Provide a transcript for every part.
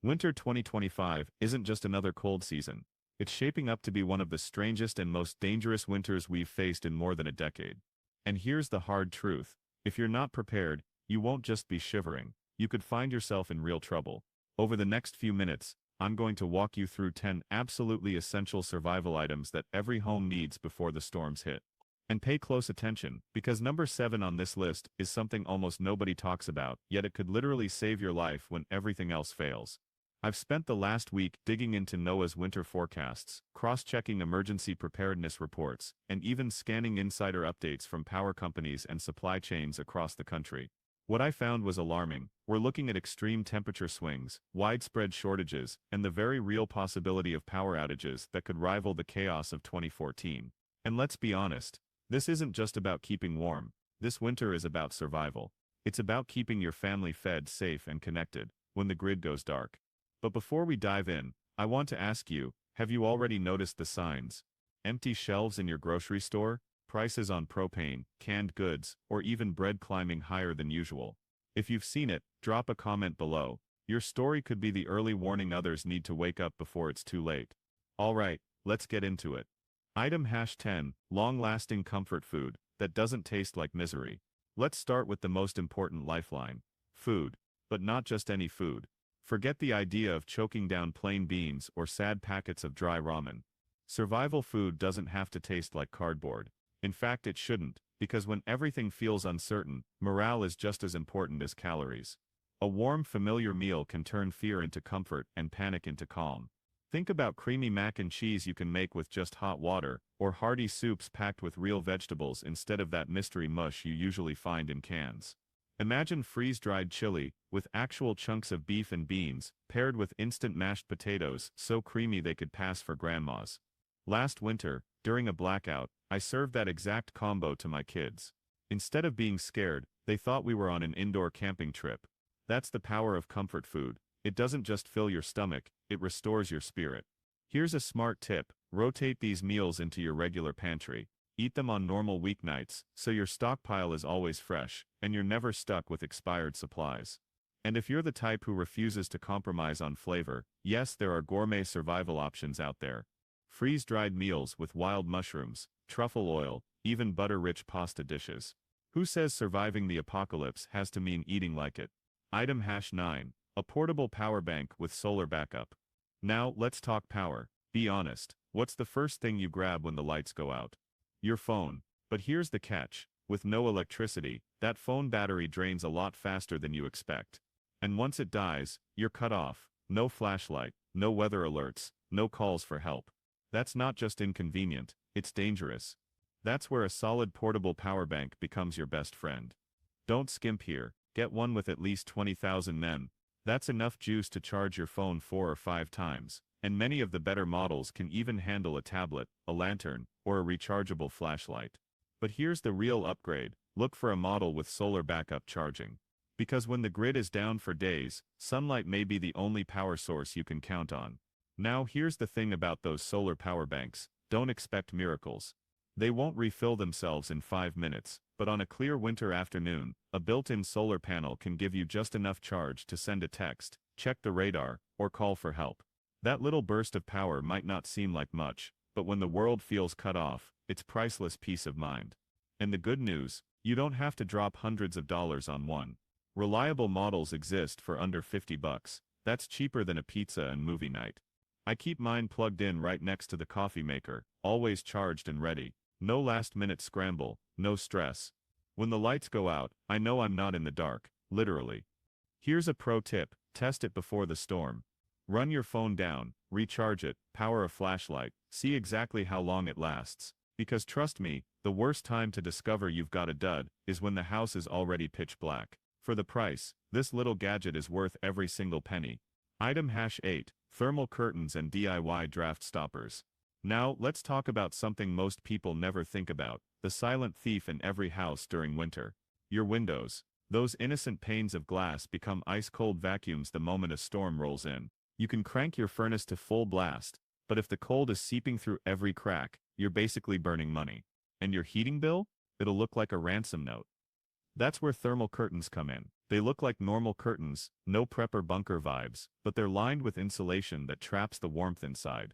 Winter 2025 isn't just another cold season. It's shaping up to be one of the strangest and most dangerous winters we've faced in more than a decade. And here's the hard truth. If you're not prepared, you won't just be shivering. You could find yourself in real trouble. Over the next few minutes, I'm going to walk you through 10 absolutely essential survival items that every home needs before the storms hit. And pay close attention, because number 7 on this list is something almost nobody talks about, yet it could literally save your life when everything else fails. I've spent the last week digging into NOAA's winter forecasts, cross-checking emergency preparedness reports, and even scanning insider updates from power companies and supply chains across the country. What I found was alarming. We're looking at extreme temperature swings, widespread shortages, and the very real possibility of power outages that could rival the chaos of 2014. And let's be honest, this isn't just about keeping warm. This winter is about survival. It's about keeping your family fed, safe, and connected when the grid goes dark. But before we dive in, I want to ask you, have you already noticed the signs? Empty shelves in your grocery store, prices on propane, canned goods, or even bread climbing higher than usual? If you've seen it, drop a comment below. Your story could be the early warning others need to wake up before it's too late. Alright, let's get into it. Item #10, long-lasting comfort food that doesn't taste like misery. Let's start with the most important lifeline. Food. But not just any food. Forget the idea of choking down plain beans or sad packets of dry ramen. Survival food doesn't have to taste like cardboard. In fact, it shouldn't, because when everything feels uncertain, morale is just as important as calories. A warm, familiar meal can turn fear into comfort and panic into calm. Think about creamy mac and cheese you can make with just hot water, or hearty soups packed with real vegetables instead of that mystery mush you usually find in cans. Imagine freeze-dried chili, with actual chunks of beef and beans, paired with instant mashed potatoes so creamy they could pass for grandma's. Last winter, during a blackout, I served that exact combo to my kids. Instead of being scared, they thought we were on an indoor camping trip. That's the power of comfort food. It doesn't just fill your stomach, it restores your spirit. Here's a smart tip: rotate these meals into your regular pantry. Eat them on normal weeknights, so your stockpile is always fresh, and you're never stuck with expired supplies. And if you're the type who refuses to compromise on flavor, yes, there are gourmet survival options out there. Freeze-dried meals with wild mushrooms, truffle oil, even butter-rich pasta dishes. Who says surviving the apocalypse has to mean eating like it? Item #9, a portable power bank with solar backup. Now, let's talk power. Be honest, what's the first thing you grab when the lights go out? Your phone. But here's the catch. With no electricity, that phone battery drains a lot faster than you expect. And once it dies, you're cut off. No flashlight, no weather alerts, no calls for help. That's not just inconvenient, it's dangerous. That's where a solid portable power bank becomes your best friend. Don't skimp here. Get one with at least 20,000 mAh. That's enough juice to charge your phone 4 or 5 times, and many of the better models can even handle a tablet, a lantern, or a rechargeable flashlight. But here's the real upgrade: look for a model with solar backup charging. Because when the grid is down for days, sunlight may be the only power source you can count on. Now here's the thing about those solar power banks: don't expect miracles. They won't refill themselves in 5 minutes, but on a clear winter afternoon, a built-in solar panel can give you just enough charge to send a text, check the radar, or call for help. That little burst of power might not seem like much, but when the world feels cut off, it's priceless peace of mind. And the good news, you don't have to drop hundreds of dollars on one. Reliable models exist for under $50. That's cheaper than a pizza and movie night. I keep mine plugged in right next to the coffee maker, always charged and ready. No last-minute scramble, no stress. When the lights go out, I know I'm not in the dark, literally. Here's a pro tip: test it before the storm. Run your phone down, recharge it, power a flashlight, see exactly how long it lasts. Because trust me, the worst time to discover you've got a dud is when the house is already pitch black. For the price, this little gadget is worth every single penny. Item #8, thermal curtains and DIY draft stoppers. Now, let's talk about something most people never think about: the silent thief in every house during winter. Your windows. Those innocent panes of glass become ice-cold vacuums the moment a storm rolls in. You can crank your furnace to full blast, but if the cold is seeping through every crack, you're basically burning money. And your heating bill? It'll look like a ransom note. That's where thermal curtains come in. They look like normal curtains, no prepper bunker vibes, but they're lined with insulation that traps the warmth inside.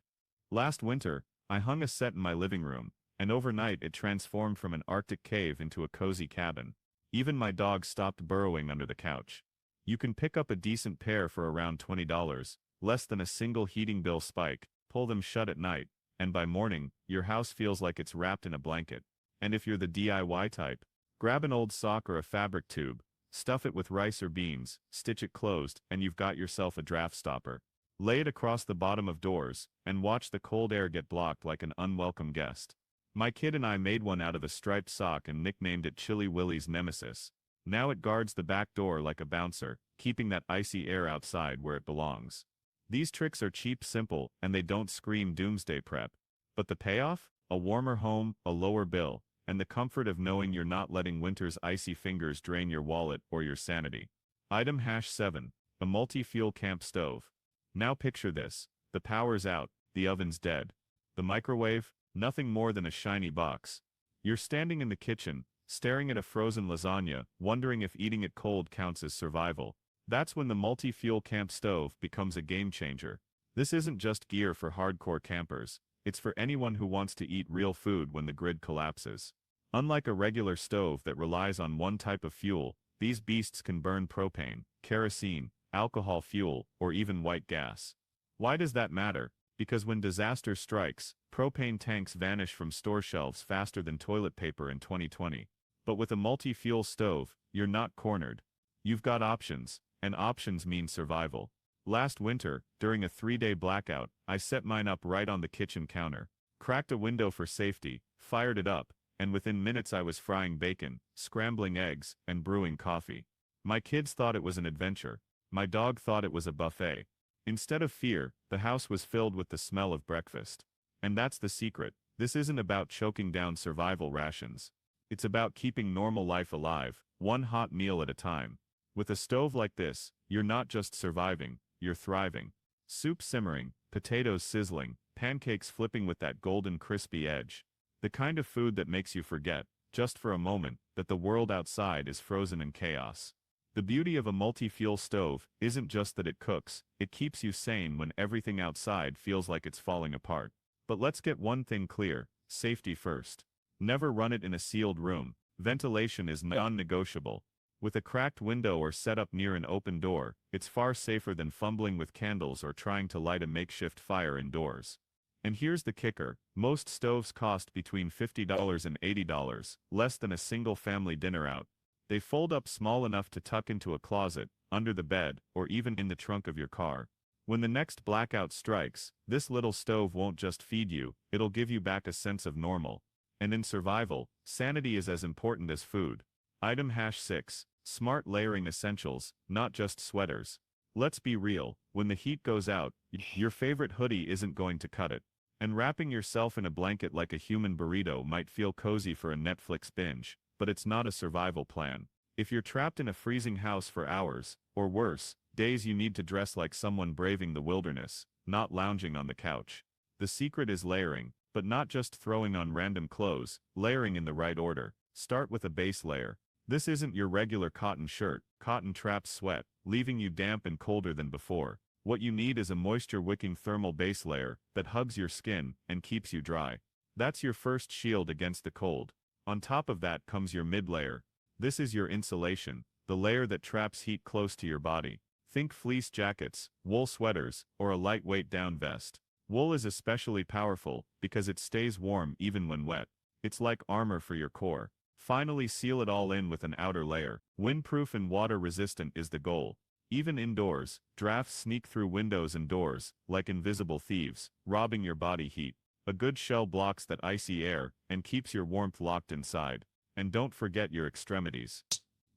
Last winter, I hung a set in my living room, and overnight it transformed from an Arctic cave into a cozy cabin. Even my dog stopped burrowing under the couch. You can pick up a decent pair for around $20, less than a single heating bill spike, pull them shut at night, and by morning, your house feels like it's wrapped in a blanket. And if you're the DIY type, grab an old sock or a fabric tube, stuff it with rice or beans, stitch it closed, and you've got yourself a draft stopper. Lay it across the bottom of doors, and watch the cold air get blocked like an unwelcome guest. My kid and I made one out of a striped sock and nicknamed it Chilly Willy's Nemesis. Now it guards the back door like a bouncer, keeping that icy air outside where it belongs. These tricks are cheap, simple, and they don't scream doomsday prep. But the payoff? A warmer home, a lower bill, and the comfort of knowing you're not letting winter's icy fingers drain your wallet or your sanity. Item #7. A multi-fuel camp stove. Now picture this. The power's out, the oven's dead. The microwave? Nothing more than a shiny box. You're standing in the kitchen, staring at a frozen lasagna, wondering if eating it cold counts as survival. That's when the multi-fuel camp stove becomes a game changer. This isn't just gear for hardcore campers. It's for anyone who wants to eat real food when the grid collapses. Unlike a regular stove that relies on one type of fuel, these beasts can burn propane, kerosene, alcohol fuel, or even white gas. Why does that matter? Because when disaster strikes, propane tanks vanish from store shelves faster than toilet paper in 2020. But with a multi-fuel stove, you're not cornered. You've got options, and options mean survival. Last winter, during a 3-day blackout, I set mine up right on the kitchen counter, cracked a window for safety, fired it up, and within minutes I was frying bacon, scrambling eggs, and brewing coffee. My kids thought it was an adventure. My dog thought it was a buffet. Instead of fear, the house was filled with the smell of breakfast. And that's the secret. This isn't about choking down survival rations. It's about keeping normal life alive, one hot meal at a time. With a stove like this, you're not just surviving, you're thriving. Soup simmering, potatoes sizzling, pancakes flipping with that golden crispy edge. The kind of food that makes you forget, just for a moment, that the world outside is frozen in chaos. The beauty of a multi-fuel stove isn't just that it cooks, it keeps you sane when everything outside feels like it's falling apart. But let's get one thing clear, safety first. Never run it in a sealed room. Ventilation is non-negotiable. With a cracked window or set up near an open door, it's far safer than fumbling with candles or trying to light a makeshift fire indoors. And here's the kicker, most stoves cost between $50 and $80, less than a single family dinner out. They fold up small enough to tuck into a closet, under the bed, or even in the trunk of your car. When the next blackout strikes, this little stove won't just feed you, it'll give you back a sense of normal. And in survival, sanity is as important as food. Item #6. Smart layering essentials, not just sweaters. Let's be real, when the heat goes out, your favorite hoodie isn't going to cut it. And wrapping yourself in a blanket like a human burrito might feel cozy for a Netflix binge, but it's not a survival plan. If you're trapped in a freezing house for hours, or worse, days, you need to dress like someone braving the wilderness, not lounging on the couch. The secret is layering, but not just throwing on random clothes, layering in the right order. Start with a base layer. This isn't your regular cotton shirt. Cotton traps sweat, leaving you damp and colder than before. What you need is a moisture-wicking thermal base layer that hugs your skin and keeps you dry. That's your first shield against the cold. On top of that comes your mid-layer. This is your insulation, the layer that traps heat close to your body. Think fleece jackets, wool sweaters, or a lightweight down vest. Wool is especially powerful because it stays warm even when wet. It's like armor for your core. Finally, seal it all in with an outer layer. Windproof and water-resistant is the goal. Even indoors, drafts sneak through windows and doors, like invisible thieves, robbing your body heat. A good shell blocks that icy air and keeps your warmth locked inside. And don't forget your extremities.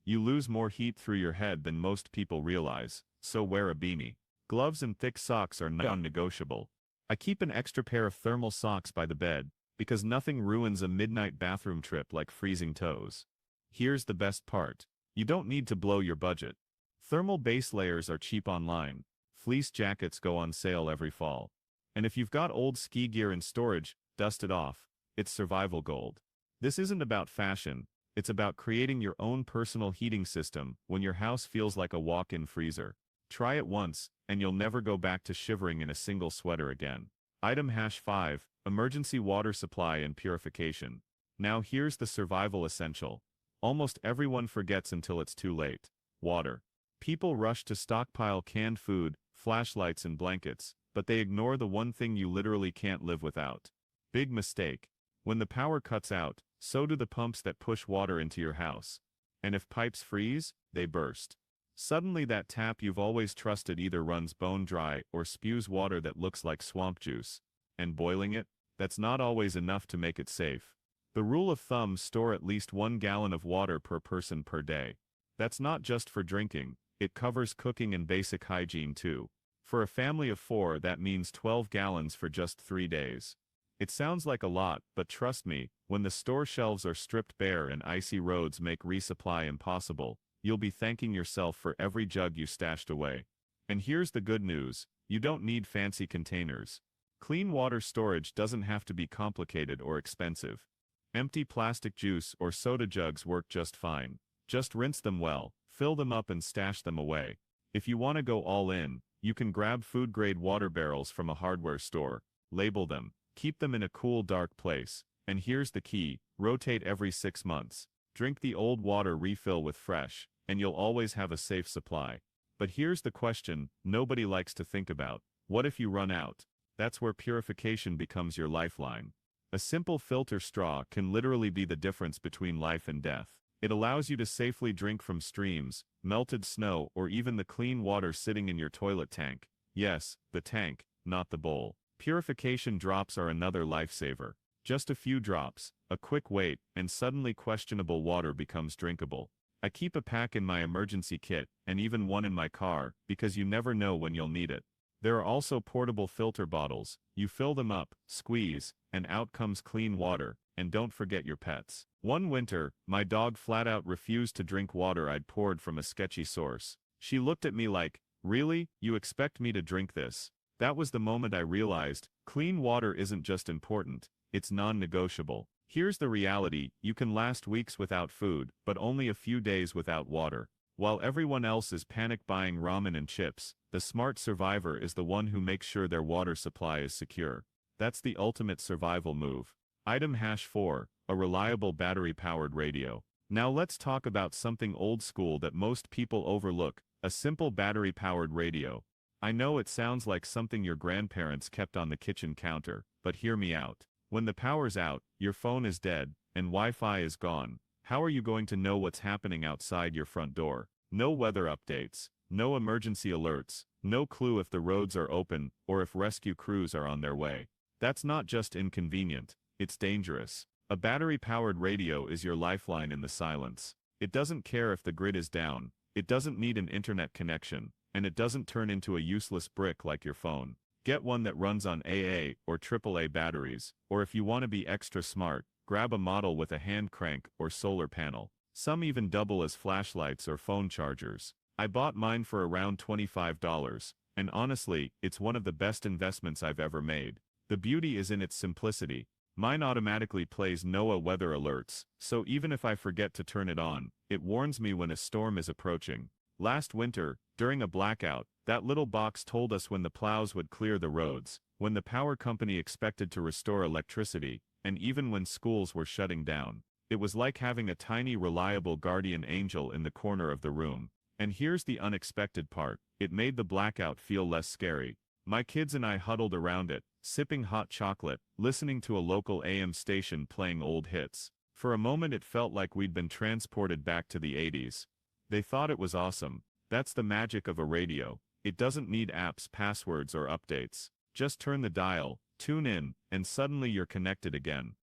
You lose more heat through your head than most people realize, so wear a beanie. Gloves and thick socks are non-negotiable. I keep an extra pair of thermal socks by the bed, because nothing ruins a midnight bathroom trip like freezing toes. Here's the best part. You don't need to blow your budget. Thermal base layers are cheap online. Fleece jackets go on sale every fall. And if you've got old ski gear in storage, dust it off. It's survival gold. This isn't about fashion. It's about creating your own personal heating system when your house feels like a walk-in freezer. Try it once, and you'll never go back to shivering in a single sweater again. Item #5, emergency water supply and purification. Now here's the survival essential. Almost everyone forgets until it's too late. Water. People rush to stockpile canned food, flashlights and blankets, but they ignore the one thing you literally can't live without. Big mistake. When the power cuts out, so do the pumps that push water into your house. And if pipes freeze, they burst. Suddenly that tap you've always trusted either runs bone dry or spews water that looks like swamp juice. And boiling it? That's not always enough to make it safe. The rule of thumb: store at least 1 gallon of water per person per day. That's not just for drinking, it covers cooking and basic hygiene too. For a family of 4, that means 12 gallons for just 3 days. It sounds like a lot, but trust me, when the store shelves are stripped bare and icy roads make resupply impossible, you'll be thanking yourself for every jug you stashed away. And here's the good news: you don't need fancy containers. Clean water storage doesn't have to be complicated or expensive. Empty plastic juice or soda jugs work just fine. Just rinse them well, fill them up and stash them away. If you want to go all in, you can grab food-grade water barrels from a hardware store, label them, keep them in a cool dark place, and here's the key: rotate every 6 months. Drink the old water, refill with fresh, and you'll always have a safe supply. But here's the question nobody likes to think about: what if you run out? That's where purification becomes your lifeline. A simple filter straw can literally be the difference between life and death. It allows you to safely drink from streams, melted snow, or even the clean water sitting in your toilet tank. Yes, the tank, not the bowl. Purification drops are another lifesaver. Just a few drops, a quick wait, and suddenly questionable water becomes drinkable. I keep a pack in my emergency kit, and even one in my car, because you never know when you'll need it. There are also portable filter bottles. You fill them up, squeeze, and out comes clean water. And don't forget your pets. One winter, my dog flat out refused to drink water I'd poured from a sketchy source. She looked at me like, "Really? You expect me to drink this?" That was the moment I realized, clean water isn't just important, it's non-negotiable. Here's the reality: you can last weeks without food, but only a few days without water. While everyone else is panic buying ramen and chips, the smart survivor is the one who makes sure their water supply is secure. That's the ultimate survival move. Item #4, a reliable battery-powered radio. Now let's talk about something old school that most people overlook: a simple battery-powered radio. I know it sounds like something your grandparents kept on the kitchen counter, but hear me out. When the power's out, your phone is dead, and Wi-Fi is gone, how are you going to know what's happening outside your front door? No weather updates, no emergency alerts, no clue if the roads are open or if rescue crews are on their way. That's not just inconvenient, it's dangerous. A battery-powered radio is your lifeline in the silence. It doesn't care if the grid is down, it doesn't need an internet connection, and it doesn't turn into a useless brick like your phone. Get one that runs on AA or AAA batteries, or if you want to be extra smart, grab a model with a hand crank or solar panel. Some even double as flashlights or phone chargers. I bought mine for around $25, and honestly, it's one of the best investments I've ever made. The beauty is in its simplicity. Mine automatically plays NOAA weather alerts, so even if I forget to turn it on, it warns me when a storm is approaching. Last winter, during a blackout, that little box told us when the plows would clear the roads, when the power company expected to restore electricity, and even when schools were shutting down. It was like having a tiny, reliable guardian angel in the corner of the room. And here's the unexpected part: it made the blackout feel less scary. My kids and I huddled around it, sipping hot chocolate, listening to a local AM station playing old hits. For a moment it felt like we'd been transported back to the 80s. They thought it was awesome. That's the magic of a radio. It doesn't need apps, passwords, or updates. Just turn the dial, tune in, and suddenly you're connected again.